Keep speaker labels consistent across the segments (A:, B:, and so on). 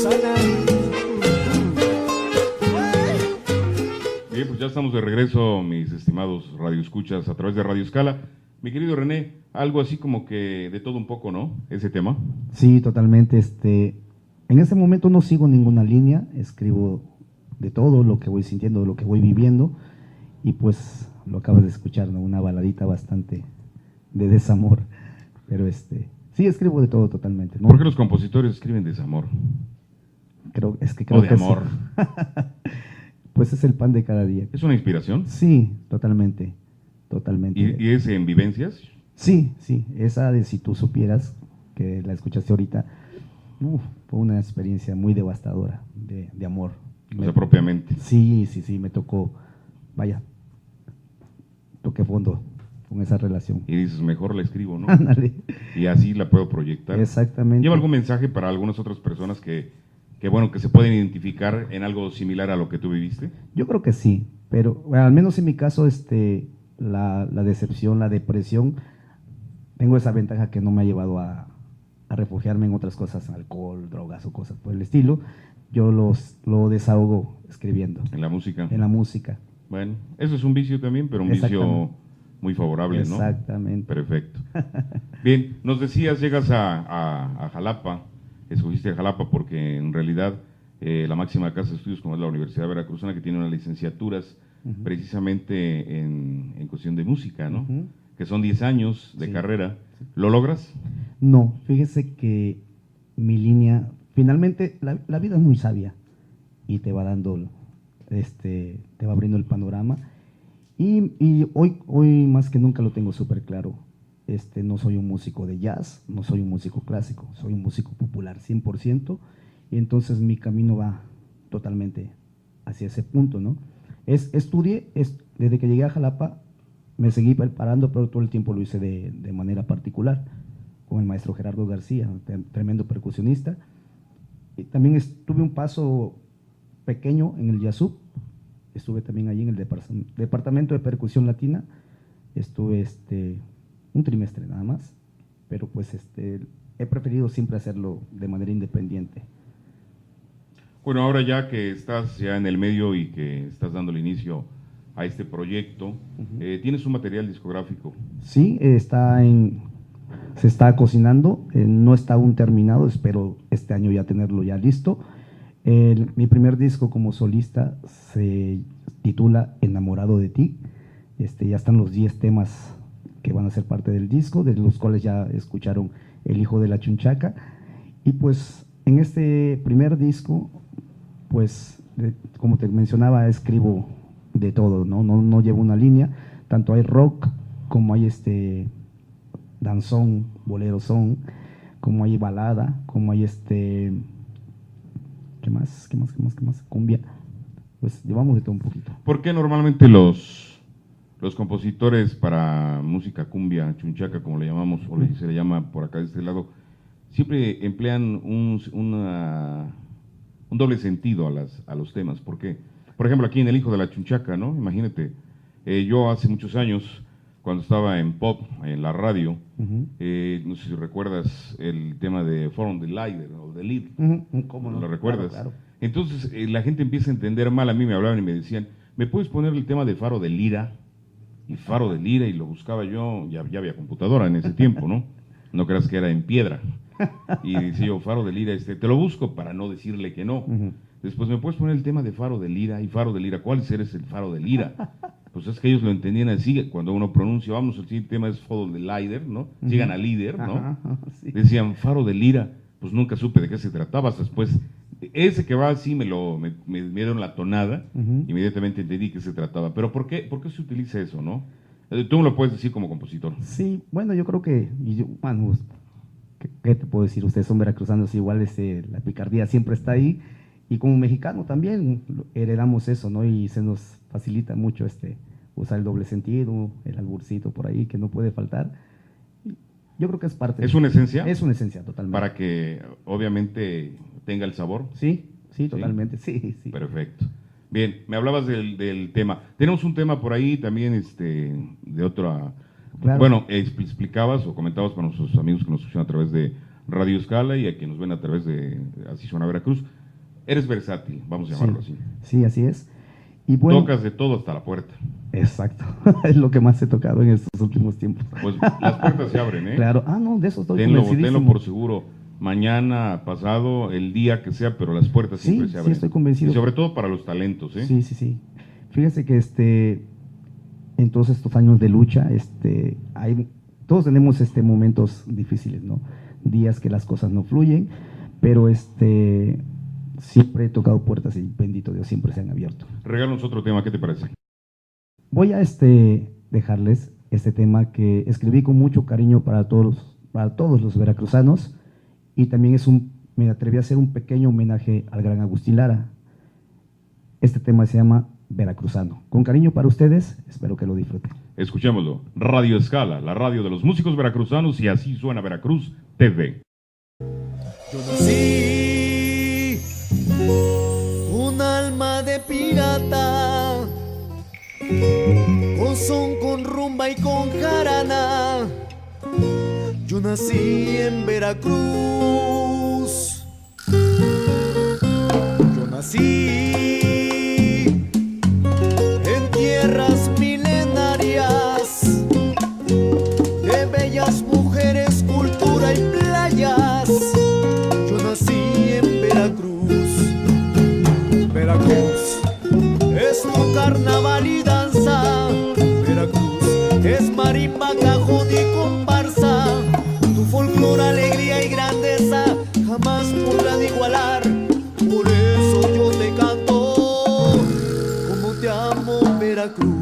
A: Susana.
B: Bien, pues ya estamos de regreso, mis estimados radioescuchas, a través de Radio Escala. Mi querido René, algo así como que de todo un poco, ¿no? Ese tema.
C: Sí, totalmente. En este momento no sigo ninguna línea, escribo de todo lo que voy sintiendo, lo que voy viviendo, y pues lo acabas de escuchar, ¿no? Una baladita bastante de desamor, pero sí escribo de todo totalmente, ¿no?
B: ¿Por qué los compositores escriben desamor?
C: Creo
B: O de
C: que
B: amor.
C: sí. Pues es el pan de cada día.
B: ¿Es una inspiración?
C: Sí, totalmente, totalmente.
B: ¿Y es en vivencias?
C: Sí, sí, esa de Si tú supieras, que la escuchaste ahorita, fue una experiencia muy devastadora de amor.
B: O sea, propiamente.
C: Sí, sí, sí, me tocó, vaya, toqué fondo con esa relación.
B: Y dices, mejor la escribo, ¿no?
C: Ándale.
B: Y así la puedo proyectar.
C: Exactamente.
B: ¿Lleva algún mensaje para algunas otras personas que bueno, que se pueden identificar en algo similar a lo que tú viviste?
C: Yo creo que sí, pero bueno, al menos en mi caso, la decepción, la depresión, tengo esa ventaja que no me ha llevado a refugiarme en otras cosas, alcohol, drogas o cosas por el estilo. Yo lo desahogo escribiendo.
B: En la música.
C: En la música.
B: Bueno, eso es un vicio también, pero un vicio muy favorable, ¿no?
C: Exactamente.
B: Perfecto. Bien, nos decías, llegas a Jalapa, escogiste a Jalapa porque en realidad la máxima casa de estudios, como es la Universidad Veracruzana, que tiene unas licenciaturas precisamente en cuestión de música, ¿no? Que son 10 años de carrera. Sí. ¿Lo logras?
C: No, fíjese que mi línea, finalmente la vida es muy sabia y te va dando, te va abriendo el panorama, y hoy más que nunca lo tengo súper claro. No soy un músico de jazz, no soy un músico clásico, soy un músico popular 100%, y entonces mi camino va totalmente hacia ese punto, ¿no? Estudié, desde que llegué a Jalapa, me seguí preparando, pero todo el tiempo lo hice de manera particular, con el maestro Gerardo García, tremendo percusionista. Y también tuve un paso pequeño en el Yasup, estuve también allí en el departamento de percusión latina, estuve un trimestre nada más, pero pues he preferido siempre hacerlo de manera independiente.
B: Bueno, ahora ya que estás ya en el medio y que estás dando el inicio a este proyecto, ¿tienes un material discográfico?
C: Sí, se está cocinando, no está aún terminado, espero este año ya tenerlo ya listo. Mi primer disco como solista se titula Enamorado de ti, ya están los 10 temas que van a ser parte del disco, de los cuales ya escucharon El hijo de la chunchaca, y pues en este primer disco, pues como te mencionaba, escribo de todo, no llevo una línea, tanto hay rock como hay danzón, bolero son, como hay balada, como hay ¿qué más? Cumbia, pues llevamos de todo un poquito.
B: ¿Por qué normalmente los compositores para música cumbia, chunchaca, como le llamamos, o se le llama por acá de este lado, siempre emplean un doble sentido a los temas? ¿Por qué? Por ejemplo, aquí en El hijo de la chunchaca, ¿no? Imagínate, yo hace muchos años, cuando estaba en pop, en la radio, no sé si recuerdas el tema de Forum the Leader, o The Lead.
C: ¿Cómo no?
B: ¿Lo recuerdas?
C: Claro.
B: Entonces, la gente empieza a entender mal. A mí me hablaban y me decían, ¿me puedes poner el tema de Faro de Lira? Y Faro de Lira, y lo buscaba yo, ya había computadora en ese tiempo, ¿no? No creas que era en piedra. Y decía yo, Faro de Lira, te lo busco para no decirle que no. Después, ¿me puedes poner el tema de Faro de Lira? Y Faro de Lira, ¿cuál eres el Faro de Lira? Pues es que ellos lo entendían así, cuando uno pronuncia, vamos, el siguiente tema es Faro de Líder, ¿no? Llegan a líder, ¿no? Sí. Decían Faro de Lira, pues nunca supe de qué se trataba. Después, ese que va así me dieron la tonada, inmediatamente entendí que se trataba. Pero ¿por qué se utiliza eso, no? Tú me lo puedes decir como compositor.
C: Sí, bueno, yo creo que, bueno, ¿qué te puedo decir? Ustedes son veracruzanos, igual la picardía siempre está ahí, y como mexicano también heredamos eso, ¿no? Y se nos facilita mucho usar el doble sentido, el alburcito por ahí, que no puede faltar. Yo creo que es parte.
B: ¿Es una esencia?
C: Es una esencia, totalmente.
B: Para que, obviamente, tenga el sabor.
C: Sí, totalmente, sí.
B: Perfecto. Bien, me hablabas del tema. Tenemos un tema por ahí también, de otra... Claro. Bueno, explicabas o comentabas para nuestros amigos que nos escuchan a través de Radio Escala y a quienes nos ven a través de Así Suena Veracruz. Eres versátil, vamos a llamarlo
C: Sí,
B: así.
C: sí, así es. Y bueno,
B: Tocas de todo hasta la puerta.
C: exacto, es lo que más he tocado en estos últimos tiempos.
B: Pues las puertas se abren, ¿eh?
C: Claro, no, de eso estoy
B: Tenlo
C: convencidísimo.
B: por seguro. Mañana, pasado, el día que sea, pero las puertas siempre se abren.
C: Sí, estoy convencido.
B: Y sobre todo para los talentos, ¿eh?
C: Sí, sí, sí. Fíjese que en todos estos años de lucha, todos tenemos momentos difíciles, ¿no? Días que las cosas no fluyen, pero siempre he tocado puertas y bendito Dios, siempre se han abierto.
B: Regálanos otro tema, ¿qué te parece?
C: Voy a dejarles este tema que escribí con mucho cariño para todos los veracruzanos, y también me atreví a hacer un pequeño homenaje al gran Agustín Lara. Este tema se llama Veracruzano. Con cariño para ustedes, espero que lo disfruten.
B: Escuchémoslo. Radio Escala, la radio de los músicos veracruzanos y Así Suena Veracruz TV.
A: Yo nací un alma de pirata, con son, con rumba y con jarana. Yo nací en Veracruz. Yo nací en tierras milenarias, de bellas mujeres, cultura y playas. Yo nací en Veracruz. Veracruz es tu carnaval y danza. Veracruz es marimba, cajón y comparsa. Tu folclor, alegría y grandeza jamás podrán igualar. Por eso yo te canto como te amo, Veracruz.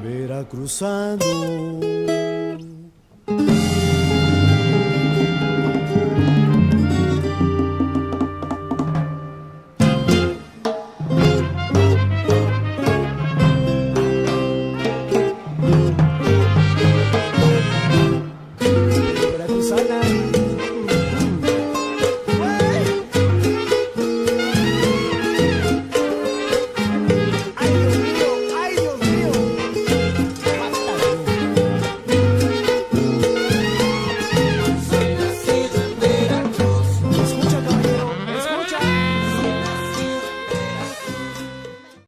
A: veracruzano.